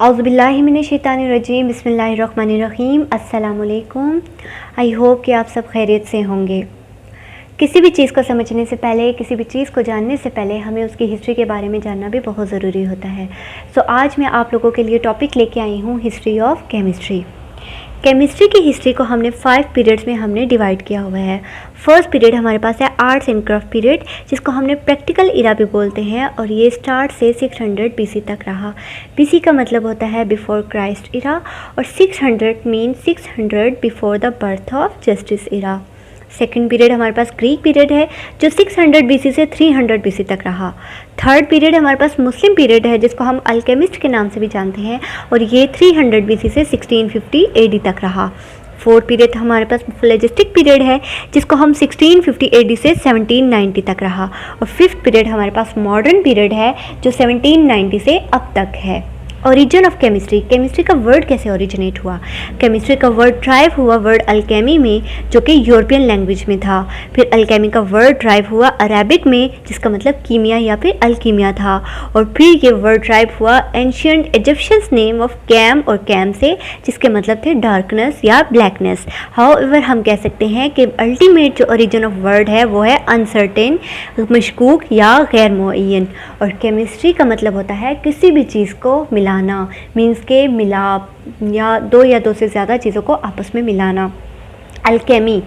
औज़ुबिल्लाहिमिनश्शैतानिर्रजीम बिस्मिल्लाहिर्रहमानिर्रहीम अस्सलामुअलैकुम। I hope कि आप सब खैरियत से होंगे। किसी भी चीज़ को समझने से पहले, किसी भी चीज़ को जानने से पहले हमें उसकी हिस्ट्री के बारे में जानना भी बहुत ज़रूरी होता है। सो आज मैं आप लोगों के लिए टॉपिक लेके आई हूँ हिस्ट्री ऑफ केमिस्ट्री। केमिस्ट्री की हिस्ट्री को हमने 5 पीरियड्स में हमने डिवाइड किया हुआ है। फर्स्ट पीरियड हमारे पास है आर्ट्स एंड क्राफ्ट पीरियड, जिसको हमने प्रैक्टिकल इरा भी बोलते हैं, और ये स्टार्ट से 600 बीसी तक रहा। बीसी का मतलब होता है बिफोर क्राइस्ट इरा, और 600 mean 600 before the birth of justice era. Second period हमारे पास ग्रीक पीरियड है, जो 600 बीसी से 300 बीसी तक रहा। थर्ड पीरियड हमारे पास मुस्लिम पीरियड है, जिसको हम अल्केमिस्ट के नाम से भी जानते हैं, और ये 300 बीसी से 1650 एडी तक रहा। फोर्थ पीरियड हमारे पास फ्लेजिस्टिक पीरियड है, जिसको हम 1650 एडी से 1790 तक रहा। और फिफ्थ पीरियड हमारे पास मॉडर्न पीरियड है, जो 1790 से अब तक है। ओरिजिन ऑफ केमिस्ट्री, केमिस्ट्री का वर्ड कैसे ओरिजिनेट हुआ? केमिस्ट्री का वर्ड ड्राइव हुआ वर्ड अल्केमी में, जो कि यूरोपियन लैंग्वेज में था। फिर अल्केमी का वर्ड ड्राइव हुआ अरेबिक में, जिसका मतलब कीमिया या फिर अल्कीमिया था। और फिर ये वर्ड ड्राइव हुआ ancient Egyptians name of Kem और कैम से, जिसके मतलब थे डार्कनेस या ब्लैकनेस। हाउएवर हम कह सकते हैं कि अल्टीमेट जो ओरिजिन ऑफ वर्ड है वो है अनसर्टेन, मशकूक या गैर मुअय्यन। और केमिस्ट्री का मतलब होता है किसी भी चीज़ को मिलाना, मीन्स के मिलाप या दो से ज़्यादा चीज़ों को आपस में मिलाना। अल्केमी,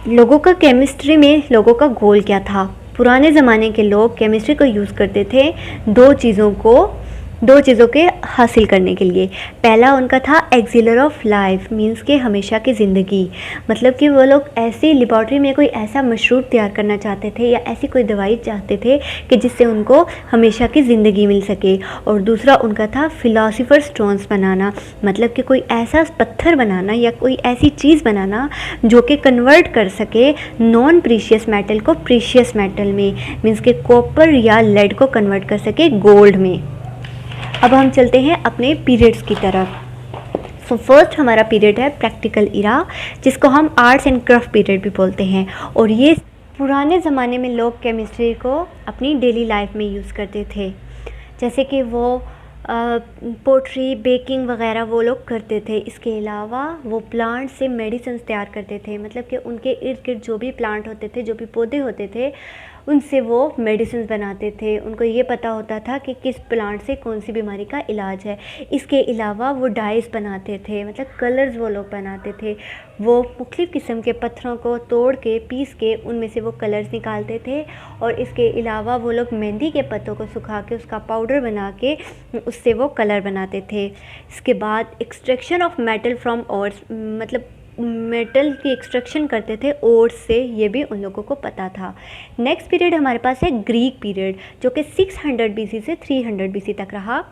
लोगों का केमिस्ट्री में लोगों का गोल क्या था? पुराने ज़माने के लोग केमिस्ट्री को यूज़ करते थे दो चीज़ों के हासिल करने के लिए। पहला उनका था एक्सिलर ऑफ लाइफ, मींस के हमेशा की ज़िंदगी, मतलब कि वो लोग ऐसी लेबॉर्ट्री में कोई ऐसा मशरूब तैयार करना चाहते थे या ऐसी कोई दवाई चाहते थे कि जिससे उनको हमेशा की ज़िंदगी मिल सके। और दूसरा उनका था फिलोसोफर स्टोन्स बनाना, मतलब कि कोई ऐसा पत्थर बनाना या कोई ऐसी चीज़ बनाना जो कि कन्वर्ट कर सके नॉन प्रीशियस मेटल को प्रीशियस मेटल में, मींस के कॉपर या लेड को कन्वर्ट कर सके गोल्ड में। अब हम चलते हैं अपने पीरियड्स की तरफ। सो फर्स्ट हमारा पीरियड है प्रैक्टिकल इरा, जिसको हम आर्ट्स एंड क्राफ्ट पीरियड भी बोलते हैं। और ये पुराने ज़माने में लोग केमिस्ट्री को अपनी डेली लाइफ में यूज़ करते थे, जैसे कि वो पोट्री, बेकिंग वगैरह वो लोग करते थे। इसके अलावा वो प्लांट से मेडिसिन तैयार करते थे, मतलब कि उनके इर्द गिर्द जो भी प्लांट होते थे, जो भी पौधे होते थे, उनसे वो मेडिसिन बनाते थे। उनको ये पता होता था कि किस प्लांट से कौन सी बीमारी का इलाज है। इसके अलावा वो डाइस बनाते थे, मतलब कलर्स वो लोग बनाते थे। वो मुख्तलिफ़ किस्म के पत्थरों को तोड़ के पीस के उनमें से वो कलर्स निकालते थे। और इसके अलावा वो लोग मेहंदी के पत्तों को सुखा के उसका पाउडर बना के उससे वो कलर बनाते थे। इसके बाद extraction of metal from ores, मतलब मेटल की एक्सट्रैक्शन करते थे ओर्स से, ये भी उन लोगों को पता था। नेक्स्ट पीरियड हमारे पास है ग्रीक पीरियड, जो कि 600 बीसी से 300 बीसी तक रहा।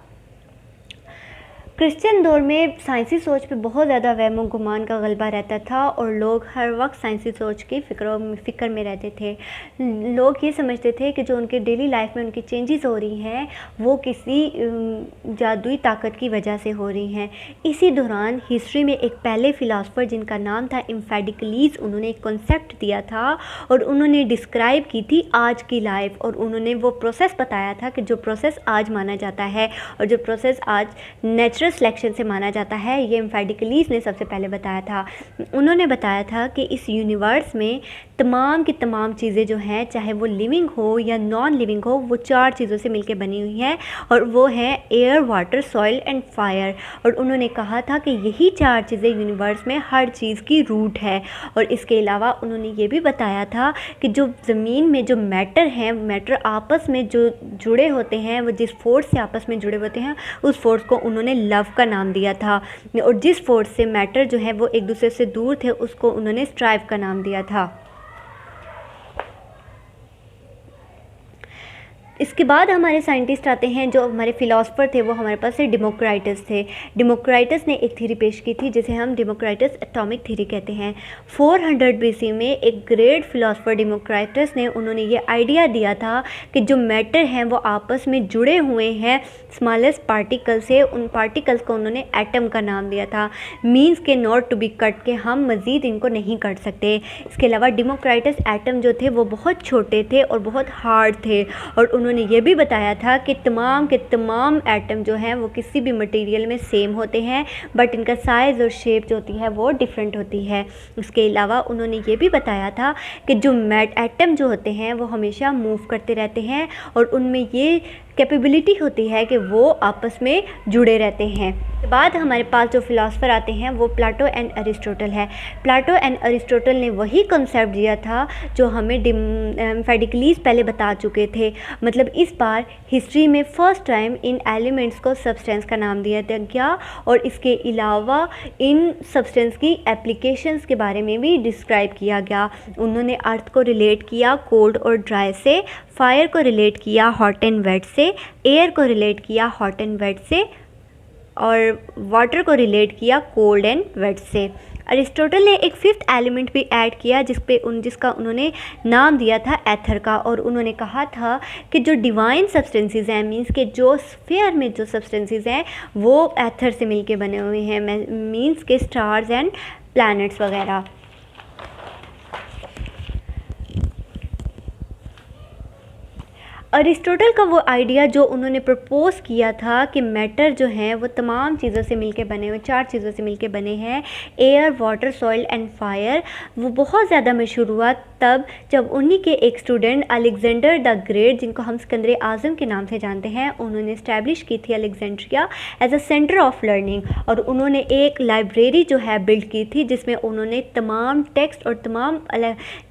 क्रिश्चियन दौर में साइंसी सोच पे बहुत ज़्यादा वहम गुमान का गलबा रहता था, और लोग हर वक्त साइंसी सोच की फ़िक्र में रहते थे। लोग ये समझते थे कि जो उनके डेली लाइफ में उनकी चेंजेस हो रही हैं वो किसी जादुई ताकत की वजह से हो रही हैं। इसी दौरान हिस्ट्री में एक पहले फ़िलासफ़र जिनका नाम था एम्फेडिकलीज़, उन्होंने एक कॉन्सेप्ट दिया था और उन्होंने डिस्क्राइब की थी आज की लाइफ, और उन्होंने वो प्रोसेस बताया था कि जो प्रोसेस आज माना जाता है और जो प्रोसेस आज नेचुरल सिलेक्शन से माना जाता है, ये एम्फेडिकलीज़ ने सबसे पहले बताया था। उन्होंने बताया था कि इस यूनिवर्स में तमाम की तमाम चीज़ें जो हैं, चाहे वो लिविंग हो या नॉन लिविंग हो, वो 4 चीज़ों से मिलकर बनी हुई हैं, और वो हैं air, water, soil and fire. और उन्होंने कहा था कि यही 4 चीज़ें यूनिवर्स में हर चीज़ की रूट है। और इसके अलावा उन्होंने ये भी बताया था कि जो ज़मीन में जो मैटर हैं, मैटर आपस में जो जुड़े होते हैं, वो जिस फोर्स से आपस में जुड़े होते हैं, उस फोर्स को उन्होंने लव का नाम दिया था। और जिस फोर्स से मैटर जो है वो एक दूसरे से दूर थे, उसको उन्होंने स्ट्राइव का नाम दिया था। इसके बाद हमारे साइंटिस्ट आते हैं, जो हमारे फ़िलासफ़र थे वो हमारे पास से डेमोक्राइटस थे। डेमोक्राइटस ने एक थ्योरी पेश की थी जिसे हम डेमोक्राइटस एटॉमिक थ्योरी कहते हैं। 400 बीसी में एक ग्रेट फ़िलासफ़र डेमोक्राइटस ने उन्होंने ये आइडिया दिया था कि जो मैटर हैं वो आपस में जुड़े हुए हैं स्मॉलेस्ट पार्टिकल से। उन पार्टिकल्स को उन्होंने एटम का नाम दिया था, मीन्स के नॉट टू बी कट, के हम मज़ीद इनको नहीं कट सकते। इसके अलावा डेमोक्राइटस एटम जो थे वो बहुत छोटे थे और बहुत हार्ड थे, और उन्होंने ये भी बताया था कि तमाम के तमाम एटम जो हैं वो किसी भी मटेरियल में सेम होते हैं, बट इनका साइज़ और शेप जो होती है वो डिफरेंट होती है। उसके अलावा उन्होंने ये भी बताया था कि जो एटम जो होते हैं वो हमेशा मूव करते रहते हैं और उनमें ये कैपेबिलिटी होती है कि वो आपस में जुड़े रहते हैं। उसके बाद हमारे पास जो फ़िलासफ़र आते हैं वो प्लाटो एंड अरिस्टोटल है। प्लाटो एंड अरिस्टोटल ने वही कॉन्सेप्ट दिया था जो हमें एम्फेडिकलीज़ पहले बता चुके थे। मतलब इस बार हिस्ट्री में फ़र्स्ट टाइम इन एलिमेंट्स को सब्सटेंस का नाम दिया गया, और इसके अलावा इन सब्सटेंस की एप्लीकेशंस के बारे में भी डिस्क्राइब किया गया। उन्होंने अर्थ को रिलेट किया कोल्ड और ड्राई से, फायर को रिलेट किया हॉट एंड वेट से, एयर को रिलेट किया हॉट एंड वेट से, और वाटर को रिलेट किया कोल्ड एंड वेट से। अरिस्टोटल ने एक फिफ्थ एलिमेंट भी ऐड किया जिसका उन्होंने नाम दिया था एथर का, और उन्होंने कहा था कि जो डिवाइन सब्सटेंसेस हैं, मींस के जो स्फीयर में जो सब्सटेंसेस हैं वो एथर से मिलके बने हुए हैं, मींस के स्टार्स एंड प्लैनेट्स वगैरह। अरिस्टोटल का वो आइडिया जो उन्होंने प्रपोज़ किया था कि मैटर जो है वो तमाम चीज़ों से मिलके बने हुए, 4 चीज़ों से मिलके बने हैं, air, water, soil and fire, वो बहुत ज़्यादा मशहूर हुआ तब जब उन्हीं के एक स्टूडेंट अलेक्जेंडर द ग्रेट, जिनको हम सिकंदर आज़म के नाम से जानते हैं, उन्होंने इस्टेब्लिश की थी Alexandria as a centre of learning, और उन्होंने एक लाइब्रेरी जो है बिल्ड की थी जिसमें उन्होंने तमाम टेक्स्ट और तमाम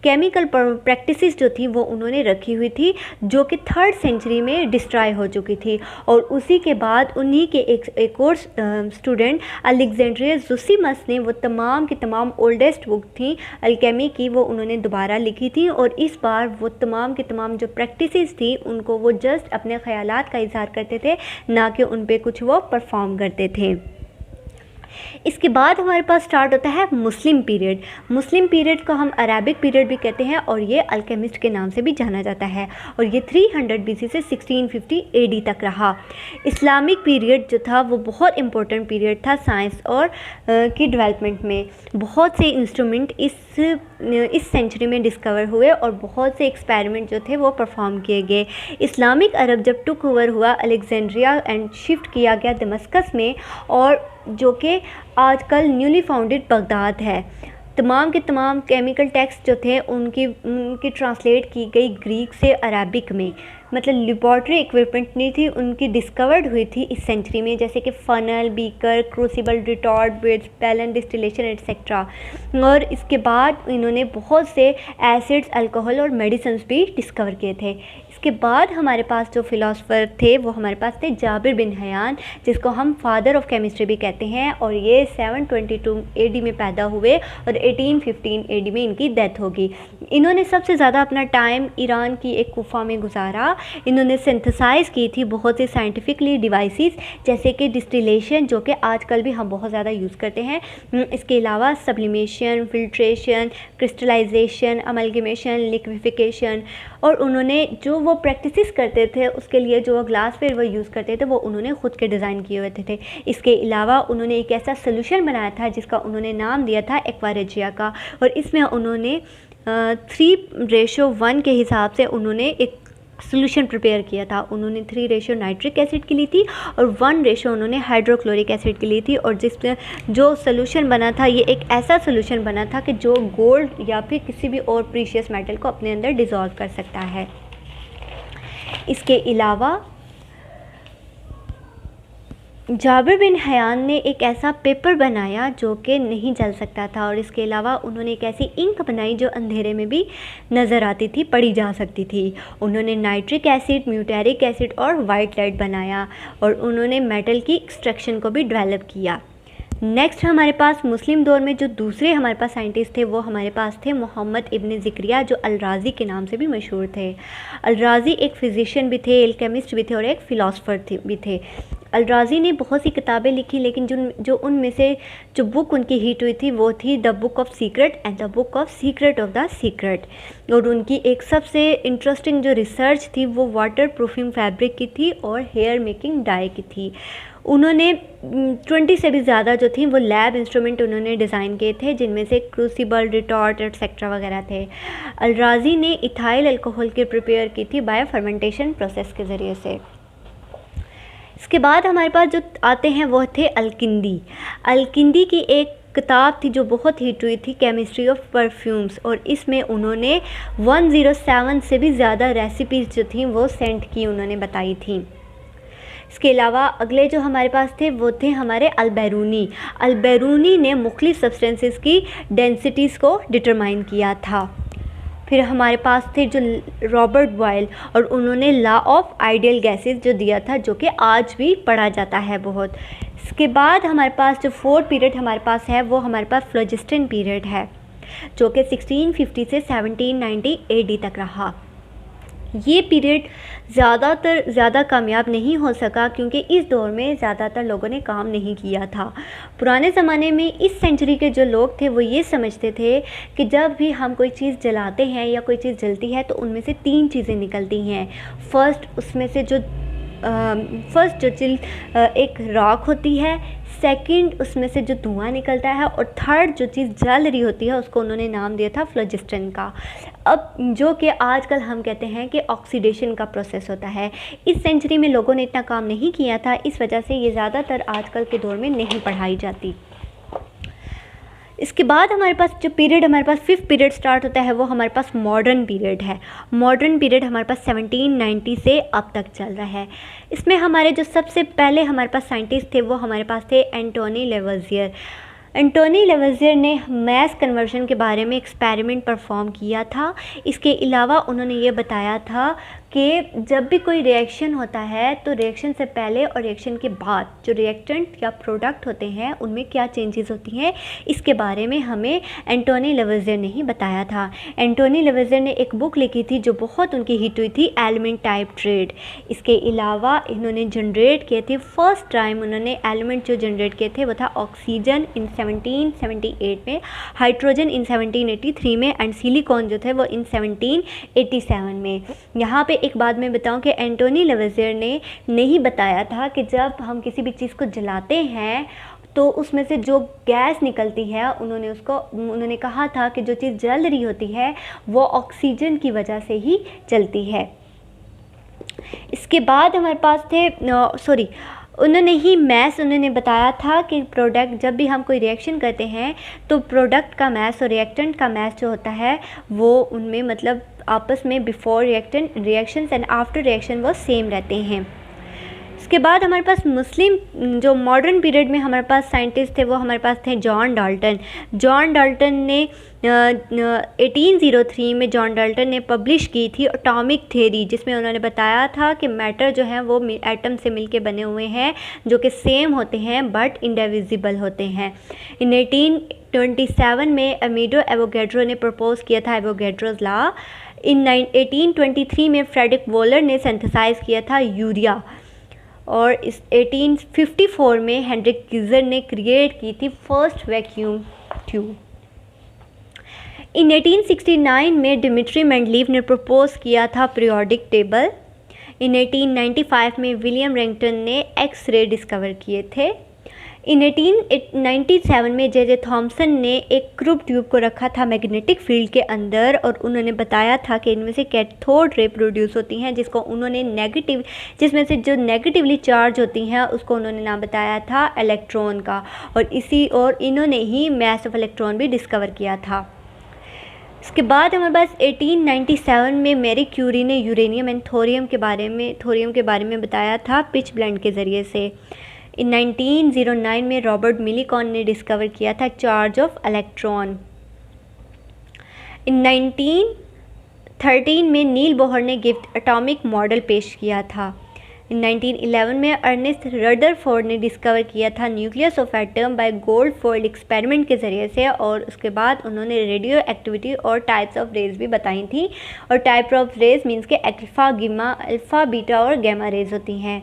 केमिकल प्रैक्टिसेस जो थी वो उन्होंने रखी हुई थी, जो कि 3rd सेंचुरी में डिस्ट्रॉय हो चुकी थी। और उसी के बाद उन्हीं के एक और स्टूडेंट अलेक्जेंड्रियस जोसिमस ने वो तमाम की तमाम ओल्डेस्ट बुक थी अल्केमी की, वो उन्होंने दोबारा लिखी थी, और इस बार वो तमाम की तमाम जो प्रैक्टिसेस थी उनको वो जस्ट अपने ख़यालात का इज़हार करते थे, ना कि उन पे कुछ वो परफॉर्म करते थे। इसके बाद हमारे पास स्टार्ट होता है मुस्लिम पीरियड। मुस्लिम पीरियड को हम अरेबिक पीरियड भी कहते हैं और ये अल्केमिस्ट के नाम से भी जाना जाता है, और ये 300 बीसी से 1650 एडी तक रहा। इस्लामिक पीरियड जो था वो बहुत इम्पोर्टेंट पीरियड था साइंस और की डेवलपमेंट में। बहुत से इंस्ट्रूमेंट इस सेंचुरी में डिस्कवर हुए और बहुत से एक्सपेरिमेंट जो थे वो परफॉर्म किए गए। इस्लामिक अरब जब टुक ओवर हुआ अलेक्जेंड्रिया एंड शिफ्ट किया गया दमस्कस में, और जो कि आजकल न्यूली फाउंडेड बगदाद है। तमाम के तमाम केमिकल टेक्स्ट जो थे उनकी ट्रांसलेट की गई ग्रीक से अरबिक में। मतलब लेबॉर्ट्री इक्विपमेंट नहीं थी, उनकी डिस्कवर्ड हुई थी इस सेंचुरी में, जैसे कि funnel, beaker, crucible, retort, bridge, बैलन, डिस्टिलेशन एटसेट्रा। और इसके बाद इन्होंने बहुत से एसिड्स, अल्कोहल और मेडिसिन्स भी डिस्कवर किए थे। इसके बाद हमारे पास जो फ़िलासफ़र थे वो हमारे पास थे जाबिर बिन हयान, जिसको हम फादर ऑफ केमिस्ट्री भी कहते हैं, और ये 722 एडी में पैदा हुए और 1815 एडी में इनकी डेथ होगी। इन्होंने सबसे ज़्यादा अपना टाइम ईरान की एक गुफा में गुजारा। इन्होंने सिंथेसाइज़ की थी बहुत सी साइंटिफिकली डिवाइसेस, जैसे कि डिस्टिलेशन, जो कि आजकल भी हम बहुत ज़्यादा यूज़ करते हैं। इसके अलावा sublimation, filtration, crystallisation, amalgamation, liquefaction, और उन्होंने जो वो प्रैक्टिसेस करते थे उसके लिए जो ग्लास वेयर वो यूज़ करते थे वो उन्होंने ख़ुद के डिज़ाइन किए हुए थे। इसके अलावा उन्होंने एक ऐसा सोल्यूशन बनाया था जिसका उन्होंने नाम दिया था एक्वारेजिया का, और इसमें उन्होंने 3:1 के हिसाब से उन्होंने एक सोल्यूशन प्रिपेयर किया था। उन्होंने 3 नाइट्रिक एसिड की ली थी और 1 उन्होंने हाइड्रोक्लोरिक एसिड की ली थी, और जिसमें जो सोल्यूशन बना था ये एक ऐसा सोल्यूशन बना था कि जो गोल्ड या फिर किसी भी और प्रीशियस मेटल को अपने अंदर डिज़ोल्व कर सकता है। इसके अलावा जाबिर बिन हयान ने एक ऐसा पेपर बनाया जो कि नहीं जल सकता था, और इसके अलावा उन्होंने एक ऐसी इंक बनाई जो अंधेरे में भी नज़र आती थी, पढ़ी जा सकती थी। उन्होंने नाइट्रिक एसिड, म्यूटेरिक एसिड और वाइट लाइट बनाया, और उन्होंने मेटल की एक्सट्रैक्शन को भी डेवलप किया। नेक्स्ट हमारे पास मुस्लिम दौर में जो दूसरे हमारे पास साइंटिस्ट थे वो हमारे पास थे मोहम्मद इब्न ज़िक्रिया, जो अल-राज़ी के नाम से भी मशहूर थे। अल-राज़ी एक फ़िज़िशियन भी थे, केमिस्ट भी थे और एक फ़िलासफ़र भी थे। अल-राज़ी ने बहुत सी किताबें लिखी, लेकिन जो उनमें से जो बुक उनकी हिट हुई थी वो थी the book of secret and the book of secret of the secret. और उनकी एक सबसे इंटरेस्टिंग जो रिसर्च थी वो वाटर प्रूफिंग फैब्रिक की थी और हेयर मेकिंग डाई की थी। उन्होंने 20 से भी ज़्यादा जो थी वो लैब इंस्ट्रूमेंट उन्होंने डिज़ाइन किए थे, जिनमें से क्रूसिबल, रिटॉर्ट एटसेट्रा वगैरह थे। अल-राज़ी ने इथाइल अल्कोहल की प्रिपेयर की थी बाय फर्मेंटेशन प्रोसेस के ज़रिए से। इसके बाद हमारे पास जो आते हैं वो थे अल-किंदी। अल-किंदी की एक किताब थी जो बहुत हिट हुई थी, केमिस्ट्री ऑफ परफ्यूम्स, और इसमें उन्होंने 107 से भी ज़्यादा रेसिपीज़ जो थी वो सेंड की, उन्होंने बताई थी। इसके अलावा अगले जो हमारे पास थे वो थे हमारे अल-बैरूनी। अल-बैरूनी ने मुख्तलिफ सब्सटेंसेस की डेंसिटीज़ को डिटरमाइन किया था। फिर हमारे पास थे जो रॉबर्ट बॉयल, और उन्होंने लॉ ऑफ आइडियल गैसेस जो दिया था, जो कि आज भी पढ़ा जाता है बहुत। इसके बाद हमारे पास जो फोर्थ पीरियड हमारे पास है वो हमारे पास फ्लोजिस्टन पीरियड है, जो कि 1650 से 1790 AD तक रहा। ये पीरियड ज़्यादा कामयाब नहीं हो सका, क्योंकि इस दौर में ज़्यादातर लोगों ने काम नहीं किया था। पुराने ज़माने में इस सेंचुरी के जो लोग थे वो ये समझते थे कि जब भी हम कोई चीज़ जलाते हैं या कोई चीज़ जलती है तो उनमें से 3 चीज़ें निकलती हैं। फर्स्ट जो चीज़ एक राख होती है, सेकंड उसमें से जो धुआं निकलता है, और थर्ड जो चीज़ जल रही होती है उसको उन्होंने नाम दिया था फ्लोजिस्टन का। अब जो कि आजकल हम कहते हैं कि ऑक्सीडेशन का प्रोसेस होता है। इस सेंचुरी में लोगों ने इतना काम नहीं किया था, इस वजह से ये ज़्यादातर आजकल के दौर में नहीं पढ़ाई जाती। इसके बाद हमारे पास जो पीरियड हमारे पास 5th पीरियड स्टार्ट होता है वो हमारे पास मॉडर्न पीरियड है। मॉडर्न पीरियड हमारे पास 1790 से अब तक चल रहा है। इसमें हमारे जो सबसे पहले हमारे पास साइंटिस्ट थे वो हमारे पास थे एंटोनी लेवज़ियर। एंटोनी लेवज़ियर ने मैस कन्वर्शन के बारे में एक्सपेरिमेंट परफॉर्म किया था। इसके अलावा उन्होंने ये बताया था कि जब भी कोई रिएक्शन होता है तो रिएक्शन से पहले और रिएक्शन के बाद जो रिएक्टेंट या प्रोडक्ट होते हैं उनमें क्या चेंजेस होती हैं, इसके बारे में हमें एंटोनी लेवज़ियर ने ही बताया था। एंटोनी लेवज़ियर ने एक बुक लिखी थी जो बहुत उनकी हिट हुई थी, एलिमेंट टाइप ट्रेड। इसके अलावा इन्होंने जनरेट किए थे, फर्स्ट टाइम उन्होंने एलिमेंट जो जनरेट किए थे वो था ऑक्सीजन इन 1778 में, हाइड्रोजन इन 1783 में, एंड सिलिकॉन जो थे वो इन 1787 में। यहाँ पे एक बात मैं बताऊं कि एंटोनी लेवज़ियर ने नहीं बताया था कि जब हम किसी भी चीज़ को जलाते हैं तो उसमें से जो गैस निकलती है, उन्होंने कहा था कि जो चीज़ जल रही होती है वो ऑक्सीजन की वजह से ही जलती है। इसके बाद हमारे पास थे उन्होंने बताया था कि प्रोडक्ट जब भी हम कोई रिएक्शन करते हैं तो प्रोडक्ट का मैस और रिएक्टेंट का मैस जो होता है वो उनमें मतलब आपस में before reactions and after reaction वो सेम रहते हैं। इसके बाद हमारे पास मुस्लिम जो मॉडर्न पीरियड में हमारे पास साइंटिस्ट थे वो हमारे पास थे जॉन डाल्टन। जॉन डाल्टन ने 1803 में जॉन डाल्टन ने पब्लिश की थी एटॉमिक थ्योरी, जिसमें उन्होंने बताया था कि मैटर जो है वो एटम से मिलके बने हुए हैं जो कि सेम होते हैं बट इंडिविजिबल होते हैं। इन 1827 में अमीडो एवोगैड्रो ने प्रपोज किया था एवोगैड्रोज लॉ। इन 1823 में फ्रेडरिक वॉलर ने सिंथेसाइज किया था यूरिया, और इस 1854 में हेनरिक गीजर ने क्रिएट की थी फर्स्ट वैक्यूम ट्यूब। इन 1869 में डिमिट्री मेंडलीव ने प्रपोज किया था पीरियोडिक टेबल। इन 1895 में विलियम रैंगटन ने एक्स रे डिस्कवर किए थे। इन 1897 में जे थॉमसन ने एक क्रूब ट्यूब को रखा था मैग्नेटिक फील्ड के अंदर, और उन्होंने बताया था कि इनमें से कैथोड रे प्रोड्यूस होती हैं जिसमें से जो नेगेटिवली चार्ज होती हैं उसको उन्होंने नाम बताया था इलेक्ट्रॉन का, और इन्होंने ही मैस ऑफ इलेक्ट्रॉन भी डिस्कवर किया था। इसके बाद हमारे पास 1897 में मैरी क्यूरी ने यूरेनियम एंड थोरियम के बारे में बताया था पिच ब्लेंड के ज़रिए से। इन 1909 में रॉबर्ट मिलीकॉन ने डिस्कवर किया था चार्ज ऑफ इलेक्ट्रॉन। इन 1913 में नील बोहर ने गिफ्ट एटॉमिक मॉडल पेश किया था। इन 1911 में अर्नेस्ट रदरफोर्ड ने डिस्कवर किया था nucleus of atom by gold foil experiment के ज़रिए से, और उसके बाद उन्होंने रेडियो एक्टिविटी और टाइप्स ऑफ रेज भी बताई थी। और टाइप ऑफ रेज मीन्स के अल्फ़ा बीटा और गैमा रेज होती हैं।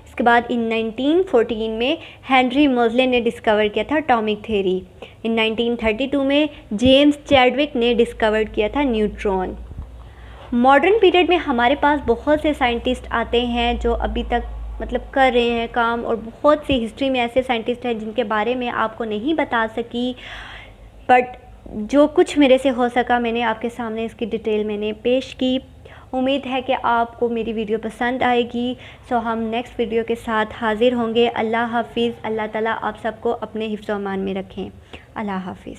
इसके बाद इन 1914 में हेनरी मोज़ले ने डिस्कवर किया था एटॉमिक थ्योरी। इन 1932 में जेम्स चैडविक ने डिस्कवर किया था न्यूट्रॉन। मॉडर्न पीरियड में हमारे पास बहुत से साइंटिस्ट आते हैं जो अभी तक मतलब कर रहे हैं काम, और बहुत सी हिस्ट्री में ऐसे साइंटिस्ट हैं जिनके बारे में आपको नहीं बता सकी, बट जो कुछ मेरे से हो सका मैंने आपके सामने इसकी डिटेल मैंने पेश की। उम्मीद है कि आपको मेरी वीडियो पसंद आएगी। सो हम नेक्स्ट वीडियो के साथ हाज़िर होंगे। अल्लाह हाफिज़। अल्लाह ताला आप सबको अपने हिफ्ज़-ओ-अमान में रखें। अल्लाह हाफिज़।